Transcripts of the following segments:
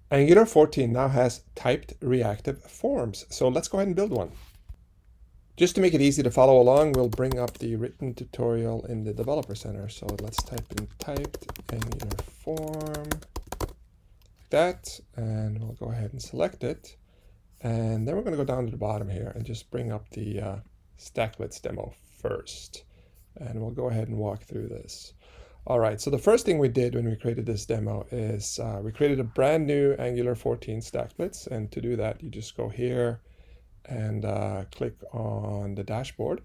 Angular 14 now has typed reactive forms. So let's go ahead and build one. Just to make it easy to follow along, we'll bring up the written tutorial in the Developer Center. So let's type in typed Angular form, like that, and we'll go ahead and select it. And then we're going to go down to the bottom here and just bring up the Stackblitz Demo first. And we'll go ahead and walk through this. All right, so the first thing we did when we created this demo is we created a brand new Angular 14 Stackblitz. And to do that, you just go here and click on the dashboard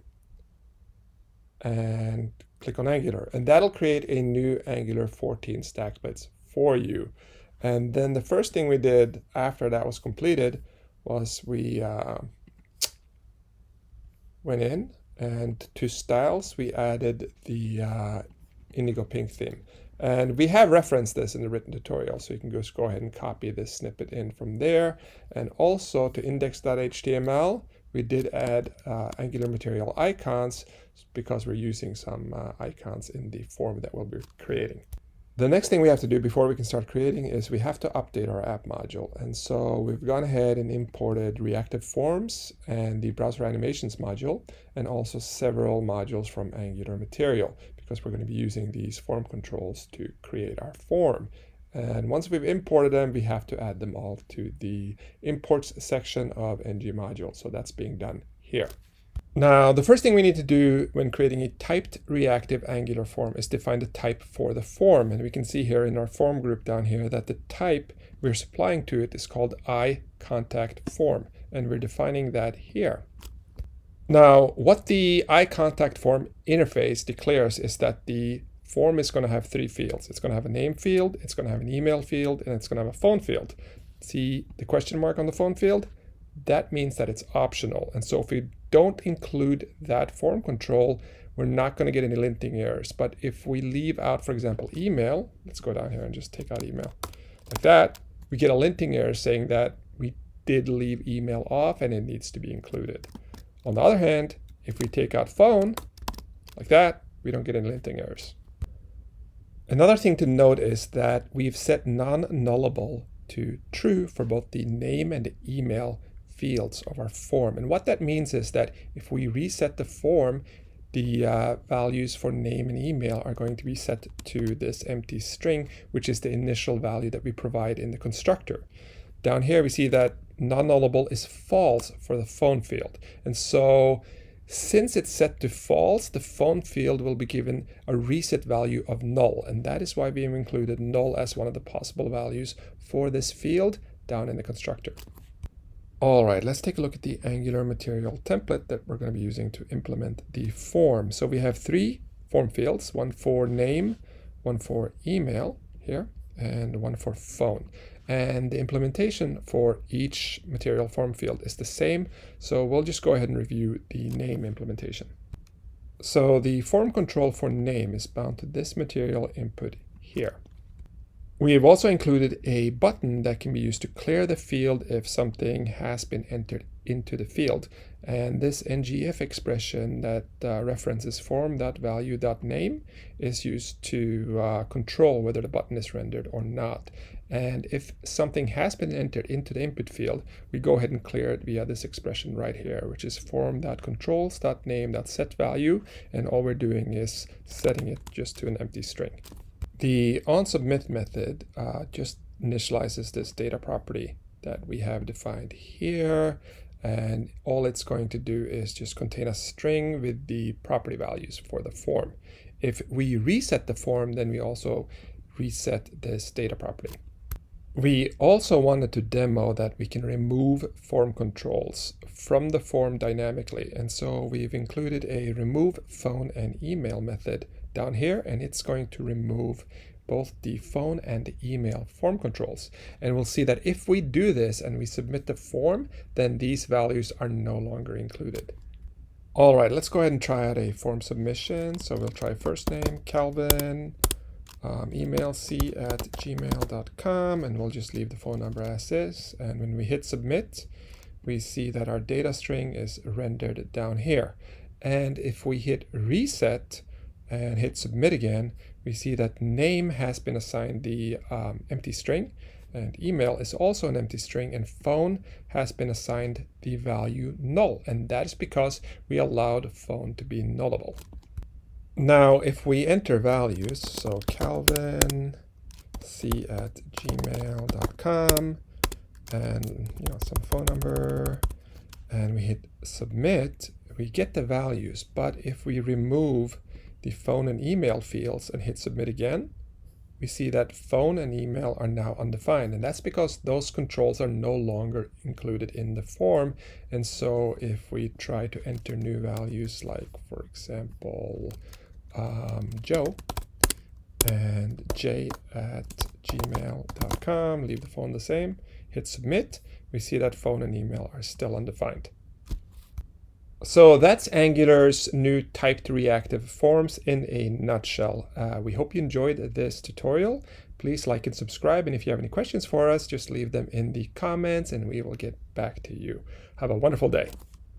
and click on Angular. And that'll create a new Angular 14 Stackblitz for you. And then the first thing we did after that was completed was we went in and to styles, we added the indigo pink theme. And we have referenced this in the written tutorial, so you can just go ahead and copy this snippet in from there. And also to index.html, we did add Angular material icons because we're using some icons in the form that we'll be creating. The next thing we have to do before we can start creating is we have to update our app module. And so we've gone ahead and imported Reactive Forms and the Browser Animations module, and also several modules from Angular Material, because we're going to be using these form controls to create our form. And once we've imported them, we have to add them all to the imports section of ng module. So that's being done here. Now, the first thing we need to do when creating a typed reactive Angular form is define the type for the form. And we can see here in our form group down here that the type we're supplying to it is called iContactForm, and we're defining that here. Now, what the iContactForm interface declares is that the form is going to have three fields. It's going to have a name field, it's going to have an email field, and it's going to have a phone field. See the question mark on the phone field? That means that it's optional. And so if we don't include that form control, we're not going to get any linting errors. But if we leave out, for example, email, let's go down here and just take out email like that, we get a linting error saying that we did leave email off and it needs to be included. On the other hand, if we take out phone like that, we don't get any linting errors. Another thing to note is that we've set non-nullable to true for both the name and the email fields of our form. And what that means is that if we reset the form, the values for name and email are going to be set to this empty string, which is the initial value that we provide in the constructor. Down here, we see that non-nullable is false for the phone field. And so since it's set to false, the phone field will be given a reset value of null. And that is why we have included null as one of the possible values for this field down in the constructor. All right, let's take a look at the Angular material template that we're going to be using to implement the form. So we have three form fields, one for name, one for email here, and one for phone. And the implementation for each material form field is the same. So we'll just go ahead and review the name implementation. So the form control for name is bound to this material input here. We have also included a button that can be used to clear the field if something has been entered into the field. And this ngIf expression that references form.value.name is used to control whether the button is rendered or not. And if something has been entered into the input field, we go ahead and clear it via this expression right here, which is form.controls.name.setValue. And all we're doing is setting it just to an empty string. The onSubmit method just initializes this data property that we have defined here. And all it's going to do is just contain a string with the property values for the form. If we reset the form, then we also reset this data property. We also wanted to demo that we can remove form controls from the form dynamically. And so we've included a remove phone and email method down here, and it's going to remove both the phone and the email form controls. And we'll see that if we do this and we submit the form, then these values are no longer included. All right, let's go ahead and try out a form submission. So we'll try first name, Calvin, email c@gmail.com, and we'll just leave the phone number as is. And when we hit submit, we see that our data string is rendered down here. And if we hit reset and hit submit again, we see that name has been assigned the empty string, And email is also an empty string, and phone has been assigned the value null, and that is because we allowed phone to be nullable. Now, if we enter values, so Calvin c@gmail.com, and some phone number, and we hit submit, we get the values. But if we remove the phone and email fields and hit submit again, we see that phone and email are now undefined, and that's because those controls are no longer included in the form. And so if we try to enter new values, like for example Joe and j@gmail.com, leave the phone the same, hit submit, we see that phone and email are still undefined. So that's Angular's new typed reactive forms in a nutshell. We hope you enjoyed this tutorial. Please like and subscribe, and if you have any questions for us, just leave them in the comments and we will get back to you. Have a wonderful day.